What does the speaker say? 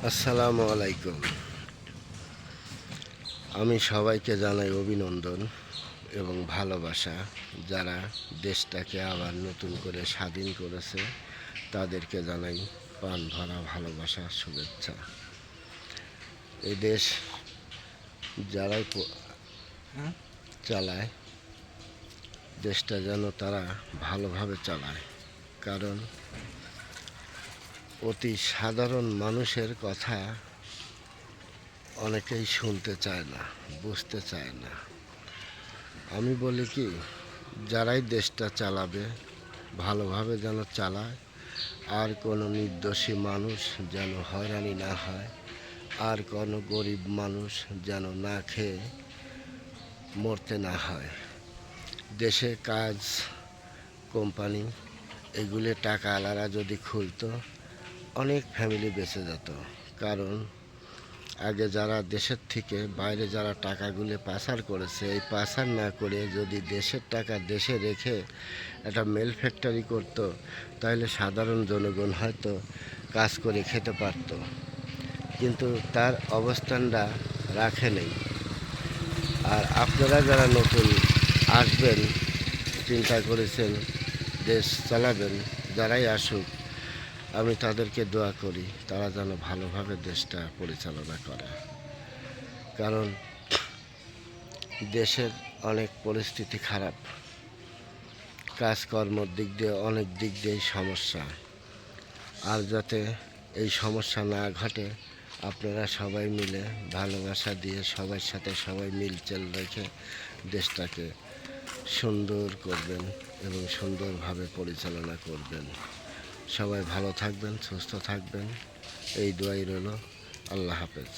আসসালামু আলাইকুম। আমি সবাইকে জানাই অভিনন্দন এবং ভালোবাসা। যারা দেশটাকে আবার নতুন করে স্বাধীন করেছে তাদেরকে জানাই প্রাণ ভরা ভালোবাসা, শুভেচ্ছা। এই দেশ যারাই চালায়, দেশটা যেন তারা ভালোভাবে চালায়, কারণ অতি সাধারণ মানুষের কথা অনেকেই শুনতে চায় না, বুঝতে চায় না। আমি বলি কি, যারাই দেশটা চালাবে ভালোভাবে যেন চালায়, আর কোনো নির্দোষী মানুষ যেন হয়রানি না হয়, আর কোনো গরিব মানুষ যেন না খেয়ে মরতে না হয়। দেশে কাজ, কোম্পানি এগুলি টাকা আলারা যদি খুলতো, অনেক ফ্যামিলি বেঁচে যেত। কারণ আগে যারা দেশের থেকে বাইরে যারা টাকাগুলো পাচার করেছে, এই পাচার না করে যদি দেশের টাকা দেশে রেখে একটা মেল ফ্যাক্টরি করত, তাহলে সাধারণ জনগণ হয়তো কাজ করে খেতে পারত। কিন্তু তার অবস্থানটা রাখে নেই। আর আপনারা যারা নতুন আসবেন, চিন্তা করেছেন দেশ চালাবেন, যারাই আসুক, আমি তাদেরকে দোয়া করি তারা যেন ভালোভাবে দেশটা পরিচালনা করে। কারণ দেশের অনেক পরিস্থিতি খারাপ, কাজকর্মর দিক দিয়ে অনেক দিক দিয়েই সমস্যা। আর যাতে এই সমস্যা না ঘটে, আপনারা সবাই মিলে ভালোবাসা দিয়ে সবার সাথে সবাই মিলচেল রেখে দেশটাকে সুন্দর করবেন এবং সুন্দরভাবে পরিচালনা করবেন। সবাই ভালো থাকবেন, সুস্থ থাকবেন, এই দোয়াই রইল। আল্লাহ হাফেজ।